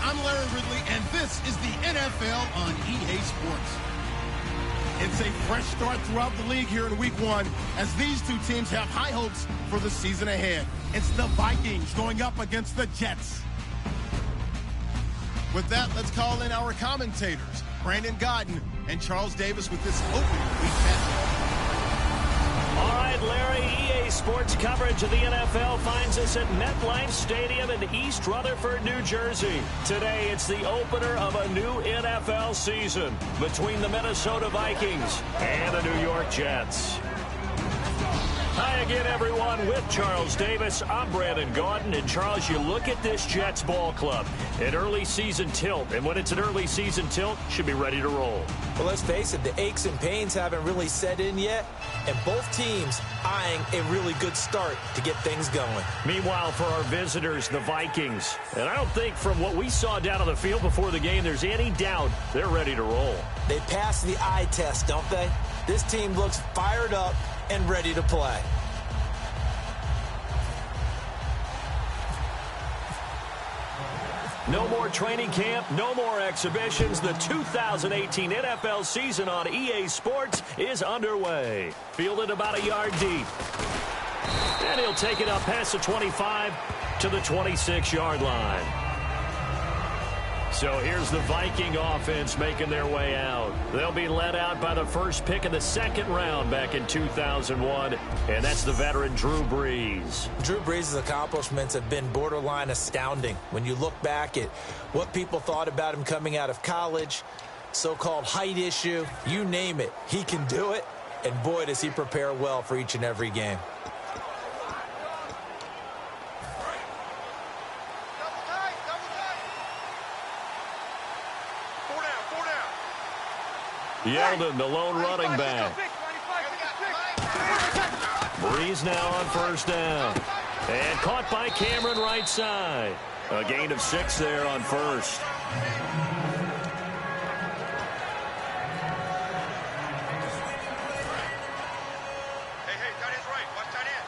I'm Larry Ridley, and this is the NFL on EA Sports. It's a fresh start throughout the league here in Week 1 as these two teams have high hopes for the season ahead. It's the Vikings going up against the Jets. With that, let's call in our commentators, Brandon Godden and Charles Davis, with this opening week matchup. All right, Larry, EA Sports coverage of the NFL finds us at MetLife Stadium in East Rutherford, New Jersey. Today, it's the opener of a new NFL season between the Minnesota Vikings and the New York Jets. Hi again, everyone. With Charles Davis, I'm Brandon Gaudin. And Charles, you look at this Jets ball club, an early season tilt. And when it's an early season tilt, should be ready to roll. Well, let's face it, the aches and pains haven't really set in yet. And both teams eyeing a really good start to get things going. Meanwhile, for our visitors, the Vikings. And I don't think from what we saw down on the field before the game, there's any doubt they're ready to roll. They passed the eye test, don't they? This team looks fired up and ready to play. No more training camp, no more exhibitions. The 2018 NFL season on EA Sports is underway. Fielded about a yard deep. And he'll take it up past the 25 to the 26-yard line. So here's the Viking offense making their way out. They'll be led out by the first pick in the second round back in 2001, and that's the veteran Drew Brees. Drew Brees' accomplishments have been borderline astounding. When you look back at what people thought about him coming out of college, so-called height issue, you name it, he can do it, and boy, does he prepare well for each and every game. Yeldon, the lone running back. Brees now on first down. And caught by Cameron right side. A gain of 6 there on first. Hey, tight end's right. Watch tight end.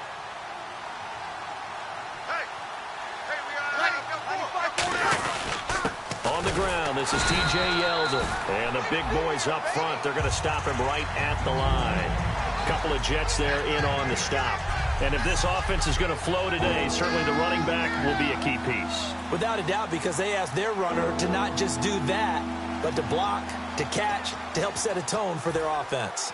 Hey, we got On the ground, this is TJ Yeldon. And the big boys up front, they're going to stop him right at the line. Couple of Jets there in on the stop. And if this offense is going to flow today, certainly the running back will be a key piece. Without a doubt, because they asked their runner to not just do that, but to block, to catch, to help set a tone for their offense.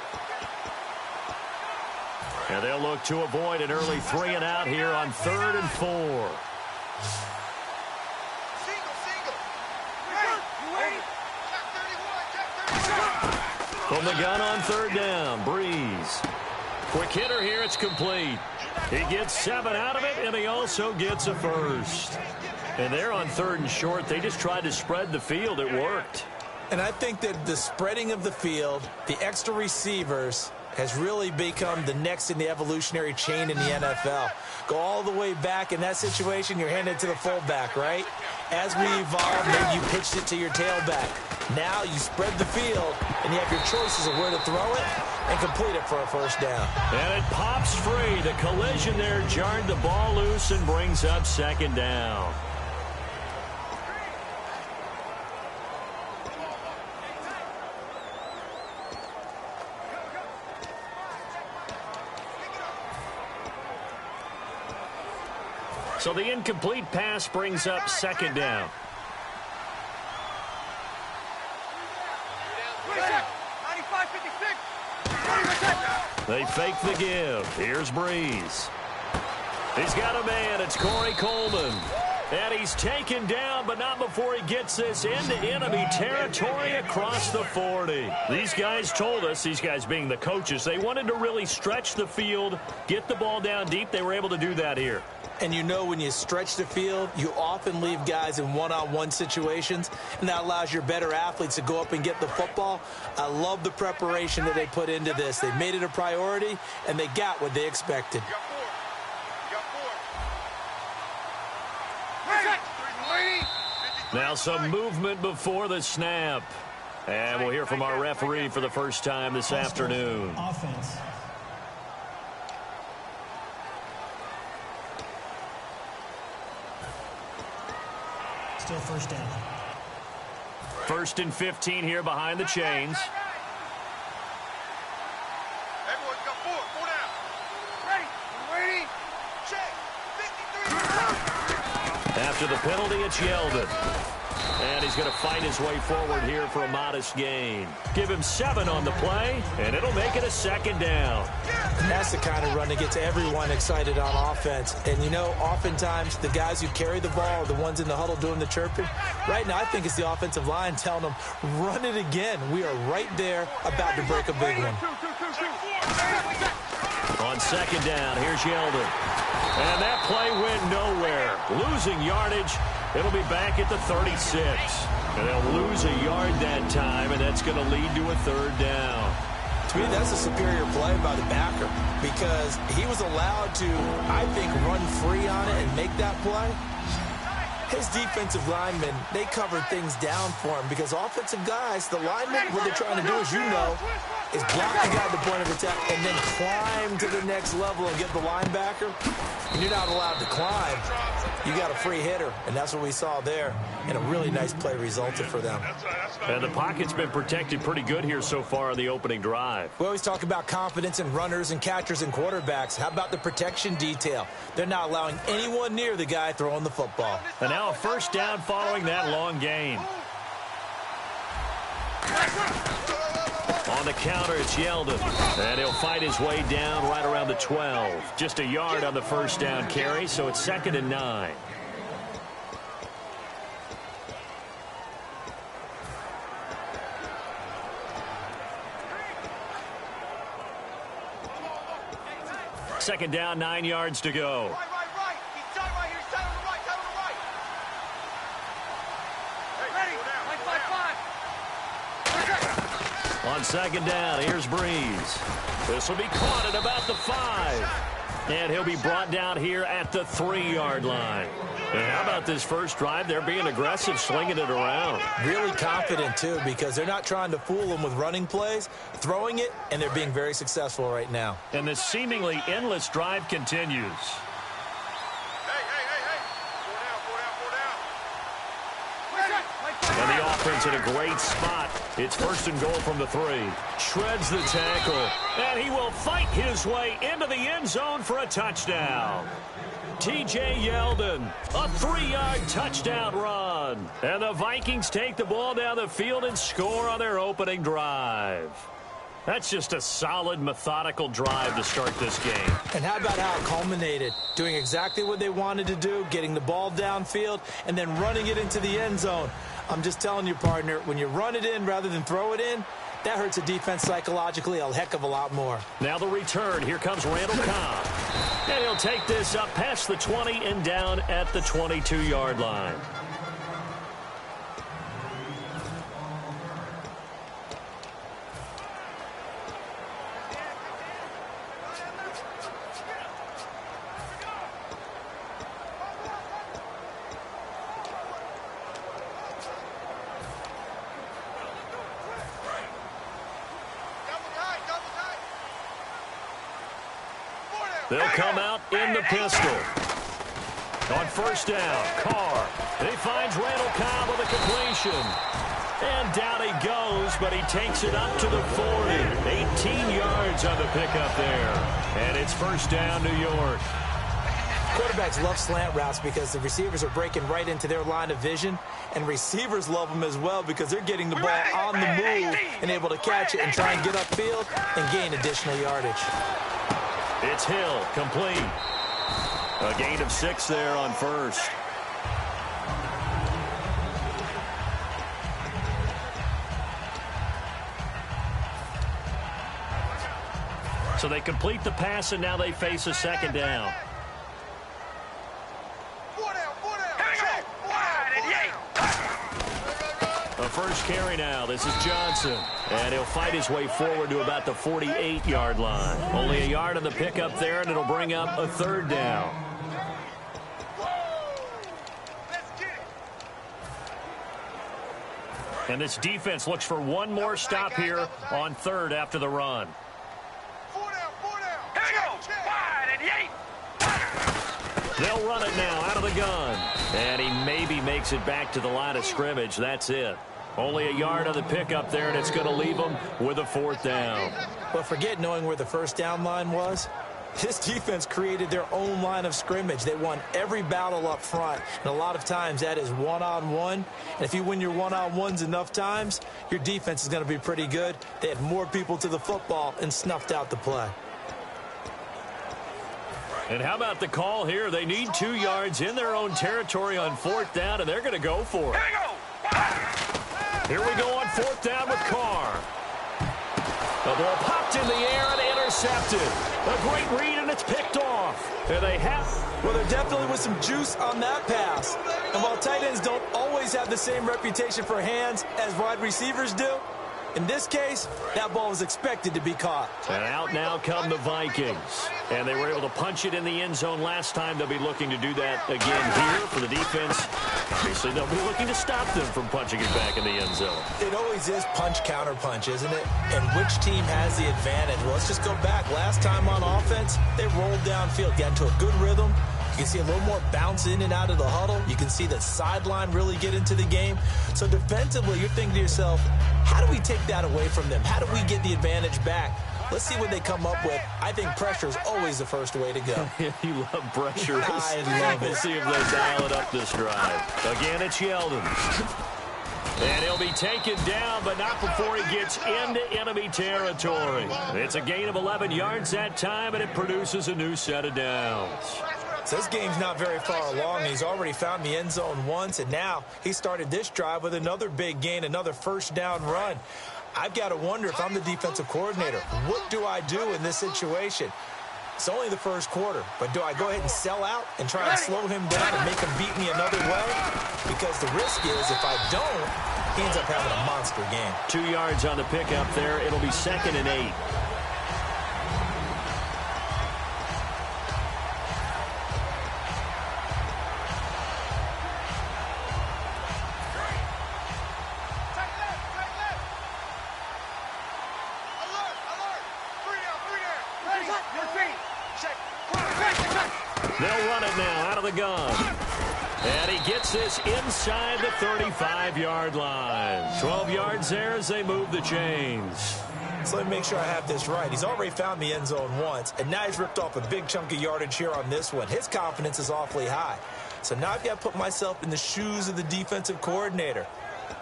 And they'll look to avoid an early 3 and out here on 3rd and 4. From the gun on 3rd down, Brees. Quick hitter here, it's complete. He gets 7 out of it, and he also gets a first. And they're on 3rd and short. They just tried to spread the field. It worked. And I think that the spreading of the field, the extra receivers, has really become the next in the evolutionary chain in the NFL. Go all the way back in that situation, you're handed to the fullback, right? As we evolve, maybe you pitched it to your tailback. Now you spread the field, and you have your choices of where to throw it and complete it for a first down. And it pops free. The collision there jarred the ball loose and brings up 2nd down. So the incomplete pass brings up 2nd down. They fake the give. Here's Brees. He's got a man. It's Corey Coleman. And he's taken down, but not before he gets this into enemy territory across the 40. These guys told us, these guys being the coaches, they wanted to really stretch the field, get the ball down deep. They were able to do that here. And you know when you stretch the field, you often leave guys in one-on-one situations, and that allows your better athletes to go up and get the football. I love the preparation that they put into this. They made it a priority, and they got what they expected. Now some movement before the snap. And we'll hear from our referee for the first time this afternoon. Offense. Still first down. First and 15 here behind the chains. Everyone's got four down. Ready, waiting, check, 53. After the penalty, it's Yeldon. And he's going to fight his way forward here for a modest gain. Give him 7 on the play, and it'll make it a second down. And that's the kind of run that gets everyone excited on offense. And, you know, oftentimes the guys who carry the ball are the ones in the huddle doing the chirping. Right now, I think it's the offensive line telling them, run it again. We are right there about to break a big one. On second down, here's Yeldon. And that play went nowhere. Losing yardage. It'll be back at the 36. And they'll lose a yard that time, and that's going to lead to a third down. To me, that's a superior play by the backer because he was allowed to, I think, run free on it and make that play. His defensive linemen, they covered things down for him because offensive guys, the linemen, what they're trying to do, as you know, is block the guy at the point of attack and then climb to the next level and get the linebacker. And you're not allowed to climb. You got a free hitter, and that's what we saw there. And a really nice play resulted for them. And the pocket's been protected pretty good here so far on the opening drive. We always talk about confidence in runners and catchers and quarterbacks. How about the protection detail? They're not allowing anyone near the guy throwing the football. And now a first down following that long gain. On the counter, it's Yeldon. And he'll fight his way down right around the 12. Just a yard on the first down carry, so it's 2nd and 9. Second down, 9 yards to go. Right. He's tied right here. He's tied on the right. Hey, go down. On second down, here's Breeze. This will be caught at about the 5. And he'll be brought down here at the 3-yard line. And how about this first drive? They're being aggressive, slinging it around. Really confident, too, because they're not trying to fool them with running plays, throwing it, and they're being very successful right now. And this seemingly endless drive continues. Four down. And the offense in a great spot. It's first and goal from the 3. Shreds the tackle. And he will fight his way into the end zone for a touchdown. T.J. Yeldon, a 3-yard touchdown run. And the Vikings take the ball down the field and score on their opening drive. That's just a solid, methodical drive to start this game. And how about how it culminated? Doing exactly what they wanted to do, getting the ball downfield, and then running it into the end zone. I'm just telling you, partner, when you run it in rather than throw it in, that hurts a defense psychologically a heck of a lot more. Now the return. Here comes Randall Cobb. And he'll take this up past the 20 and down at the 22-yard line. They'll come out in the pistol. On first down, Carr. He finds Randall Cobb with a completion. And down he goes, but he takes it up to the 40. 18 yards on the pickup there. And it's first down, New York. Quarterbacks love slant routes because the receivers are breaking right into their line of vision, and receivers love them as well because they're getting the ball on the move and able to catch it and try and get upfield and gain additional yardage. It's Hill, complete. A gain of 6 there on first. So they complete the pass, and now they face a second down. A first carry now. This is Johnson. And he'll fight his way forward to about the 48-yard line. Only a yard on the pickup there, and it'll bring up a third down. And this defense looks for one more stop here on third after the run. They'll run it now out of the gun. And he maybe makes it back to the line of scrimmage. That's it. Only a yard on the pickup there, and it's going to leave them with a 4th down. But forget knowing where the first down line was. This defense created their own line of scrimmage. They won every battle up front, and a lot of times that is one-on-one. And if you win your one-on-ones enough times, your defense is going to be pretty good. They had more people to the football and snuffed out the play. And how about the call here? They need 2 yards in their own territory on 4th down, and they're going to go for it. Here we go on 4th down with Carr. The ball popped in the air and intercepted. A great read, and it's picked off. And they have... Well, there definitely was some juice on that pass. And while tight ends don't always have the same reputation for hands as wide receivers do, in this case, that ball was expected to be caught. And out now come the Vikings. And they were able to punch it in the end zone last time. They'll be looking to do that again here for the defense. Obviously, they'll be looking to stop them from punching it back in the end zone. It always is punch-counter-punch, isn't it? And which team has the advantage? Well, let's just go back. Last time on offense, they rolled downfield, got into a good rhythm. You can see a little more bounce in and out of the huddle. You can see the sideline really get into the game. So defensively, you're thinking to yourself, how do we take that away from them? How do we get the advantage back? Let's see what they come up with. I think pressure is always the first way to go. You love pressure. I love it. We'll see if they dial it up this drive. Again, it's Yeldon. And he'll be taken down, but not before he gets into enemy territory. It's a gain of 11 yards that time, and it produces a new set of downs. So this game's not very far along. He's already found the end zone once, and now he started this drive with another big gain, another first down run. I've got to wonder if I'm the defensive coordinator, what do I do in this situation? It's only the first quarter, but do I go ahead and sell out and try and slow him down and make him beat me another way? Because the risk is if I don't, he ends up having a monster game. 2 yards on the pickup there. It'll be 2nd and 8. They'll run it now out of the gun. And he gets this inside the 35-yard line. 12 yards there as they move the chains. So let me make sure I have this right. He's already found the end zone once, and now he's ripped off a big chunk of yardage here on this one. His confidence is awfully high. So now I've got to put myself in the shoes of the defensive coordinator.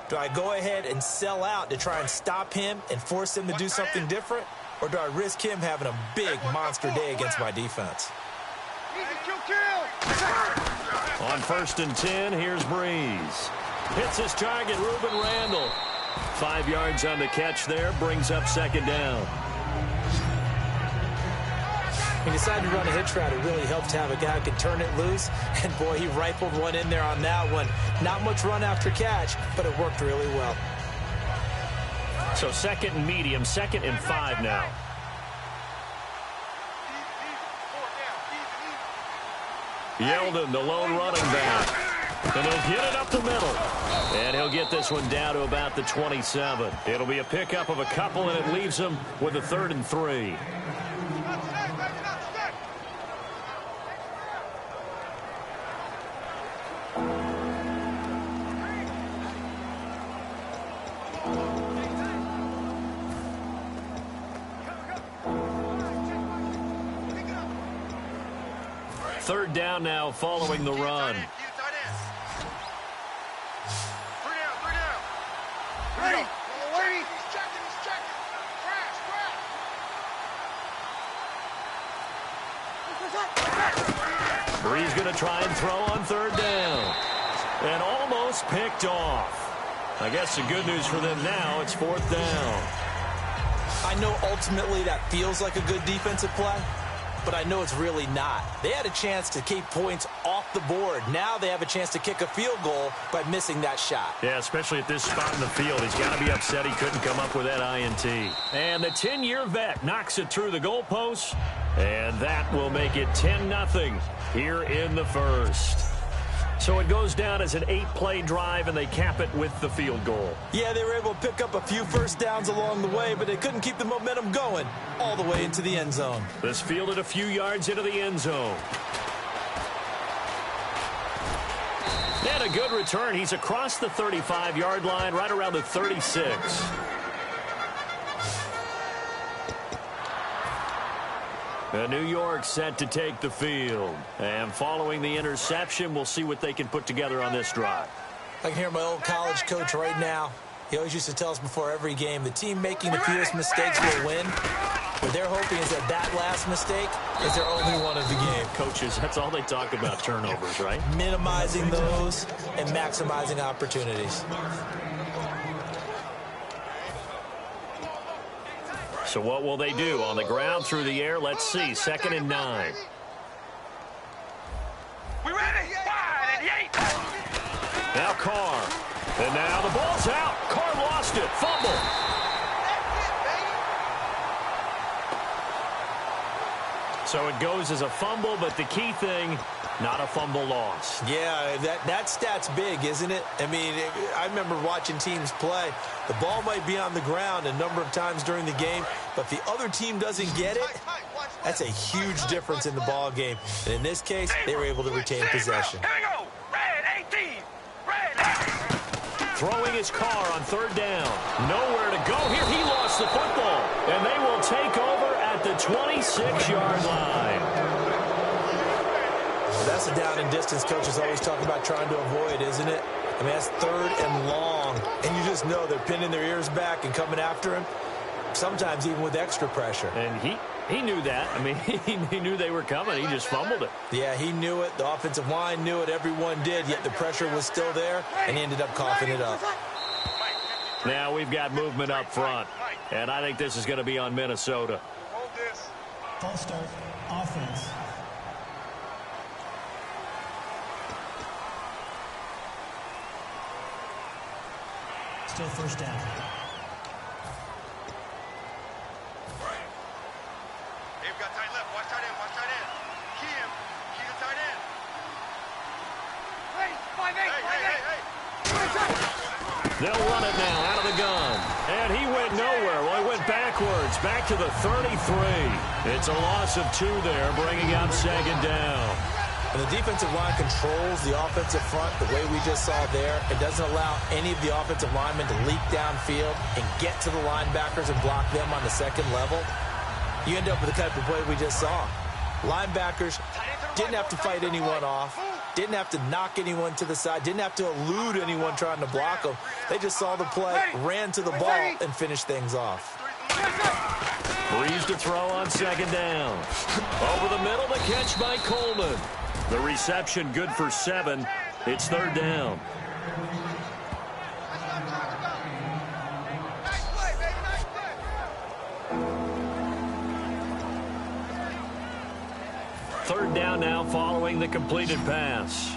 Do I go ahead and sell out to try and stop him and force him to do something different? Or do I risk him having a big monster day against my defense? On 1st and 10, here's Breeze. Hits his target, Reuben Randall. 5 yards on the catch there, brings up 2nd down. He decided to run a hitch route. It really helped to have a guy who could turn it loose. And, boy, he rifled one in there on that one. Not much run after catch, but it worked really well. So 2nd and medium, 2nd and 5 now. Yeldon, the lone running back. And he'll get it up the middle. And he'll get this one down to about the 27. It'll be a pickup of a couple, and it leaves him with a 3rd and 3. Third down now following the run. Ready. Breeze going to try and throw on 3rd down. And almost picked off. I guess the good news for them now, it's 4th down. I know ultimately that feels like a good defensive play, but I know it's really not. They had a chance to keep points off the board. Now they have a chance to kick a field goal by missing that shot. Yeah, especially at this spot in the field. He's got to be upset he couldn't come up with that INT. And the 10-year vet knocks it through the goalpost, and that will make it 10-0 here in the first. So it goes down as an 8-play drive, and they cap it with the field goal. Yeah, they were able to pick up a few first downs along the way, but they couldn't keep the momentum going all the way into the end zone. This fielded a few yards into the end zone. And a good return. He's across the 35-yard line, right around the 36. New York set to take the field. And following the interception, we'll see what they can put together on this drive. I can hear my old college coach right now. He always used to tell us before every game, the team making the fewest mistakes will win. What they're hoping is that last mistake is their only one of the game. Coaches, that's all they talk about, turnovers, right? Minimizing those and maximizing opportunities. So what will they do? On the ground, through the air, let's see. 2nd and 9. We ready? 5 and 8. Now Carr. And now the ball's out. Carr lost it. Fumble. So it goes as a fumble, but the key thing, not a fumble loss. Yeah, that stat's big, isn't it? I mean, I remember watching teams play. The ball might be on the ground a number of times during the game, but if the other team doesn't get it, that's a huge difference in the ball game. And in this case, they were able to retain possession. Here we go. Red 18. Red. Throwing his Carr on 3rd down. Nowhere to go here. He lost the football. And they will take over at the 26-yard line. That's a down and distance coaches always talk about trying to avoid, isn't it? I mean, that's 3rd and long. And you just know they're pinning their ears back and coming after him, sometimes even with extra pressure. And he knew that. I mean, he knew they were coming. He just fumbled it. Yeah, he knew it. The offensive line knew it. Everyone did, yet the pressure was still there, and he ended up coughing it up. Now we've got movement up front, and I think this is going to be on Minnesota. Hold this. False start. Offense. Still 1st down. They've got tight left. Watch tight end. Watch tight end. Key him. Key the tight end. Hey, 5-8. They'll run it now out of the gun. And he went nowhere. Well, he went backwards, back to the 33. It's a loss of 2 there, bringing out 2nd down. And the defensive line controls the offensive front the way we just saw there. It doesn't allow any of the offensive linemen to leak downfield and get to the linebackers and block them on the 2nd level. You end up with the type of play we just saw. Linebackers didn't have to fight anyone off, didn't have to knock anyone to the side, didn't have to elude anyone trying to block them. They just saw the play, ran to the ball, and finished things off. Breeze to throw on 2nd down. Over the middle, the catch by Coleman. The reception good for 7. It's 3rd down. Nice play, baby. Nice play. 3rd down now following the completed pass.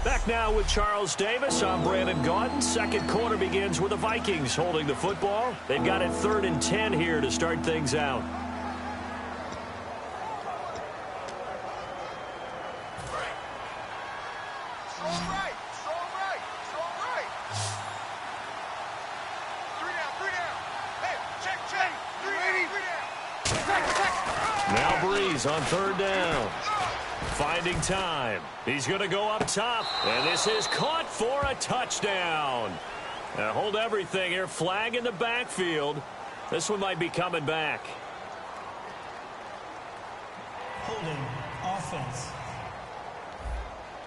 Back now with Charles Davis. I'm Brandon Gaudin. 2nd quarter begins with the Vikings holding the football. They've got it 3rd and 10 here to start things out. Strong right. Strong right. Strong right. 3 down. Hey, check. 3 down. Now Breeze on 3rd down. Finding time. He's going to go up top. And this is caught for a touchdown. Now hold everything here. Flag in the backfield. This one might be coming back. Holding. Offense.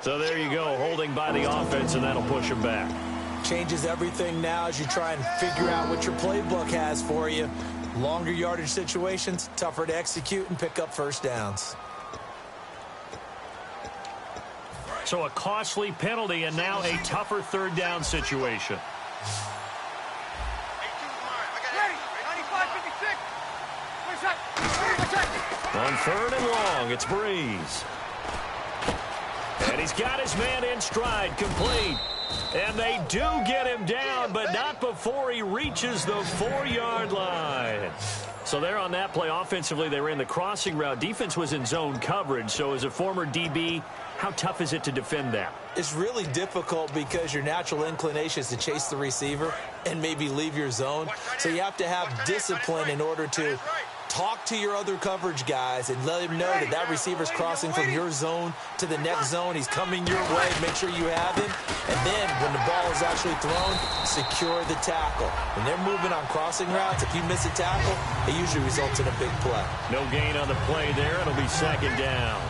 So there you go. Holding by the offense, and that'll push him back. Changes everything now as you try and figure out what your playbook has for you. Longer yardage situations, tougher to execute and pick up 1st downs. So a costly penalty and now a tougher 3rd down situation. Ready. 95-56. On 3rd and long, it's Breeze. And he's got his man in stride, complete. And they do get him down, but not before he reaches the 4-yard line. So there on that play, offensively, they ran the crossing route. Defense was in zone coverage. So as a former DB, how tough is it to defend that? It's really difficult because your natural inclination is to chase the receiver and maybe leave your zone. So you have to have discipline in order to talk to your other coverage guys and let them know that that receiver's crossing from your zone to the next zone. He's coming your way. Make sure you have him. And then when the ball is actually thrown, secure the tackle. When they're moving on crossing routes, if you miss a tackle, it usually results in a big play. No gain on the play there. It'll be second down.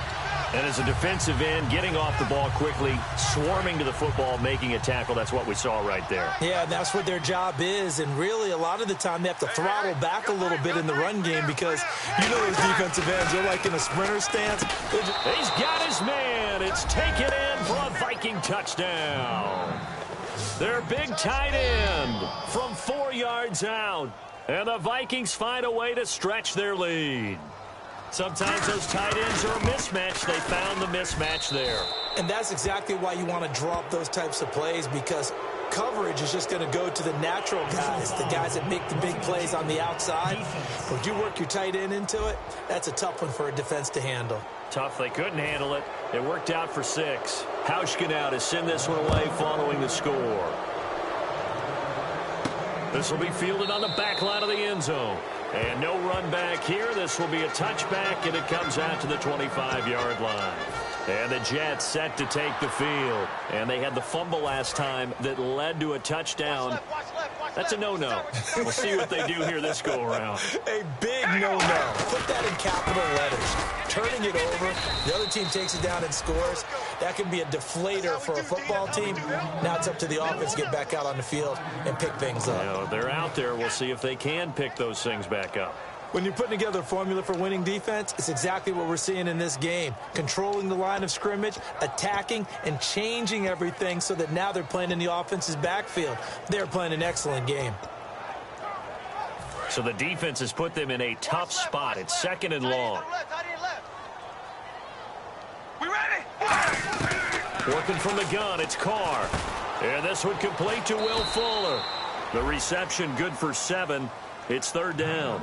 And as a defensive end, getting off the ball quickly, swarming to the football, making a tackle, that's what we saw right there. Yeah, and that's what their job is. And really, a lot of the time, they have to throttle back a little bit in the run game because, you know, those defensive ends, they're like in a sprinter stance. He's got his man. It's taken in for a Viking touchdown. Their big tight end from 4 yards out. And the Vikings find a way to stretch their lead. Sometimes those tight ends are a mismatch. They found the mismatch there. And that's exactly why you want to draw up those types of plays, because coverage is just going to go to the natural guys, the guys that make the big plays on the outside. But you work your tight end into it, that's a tough one for a defense to handle. Tough. They couldn't handle it. It worked out for 6. Hauschka now to send this one away following the score. This will be fielded on the back line of the end zone. And no run back here. This will be a touchback, and it comes out to the 25-yard line. And the Jets set to take the field. And they had the fumble last time that led to a touchdown. That's a no-no. We'll see what they do here this go-around. A big no-no. Put that in capital letters. Turning it over, the other team takes it down and scores. That can be a deflator for a football team. Now it's up to the offense to get back out on the field and pick things up. You know, they're out there. We'll see if they can pick those things back up. When you're putting together a formula for winning defense, it's exactly what we're seeing in this game. Controlling the line of scrimmage, attacking, and changing everything so that now they're playing in the offense's backfield. They're playing an excellent game. So the defense has put them in a tough spot. It's second and long. We ready? Working from the gun, it's Carr. And this one complete to Will Fuller. The reception good for 7. It's third down.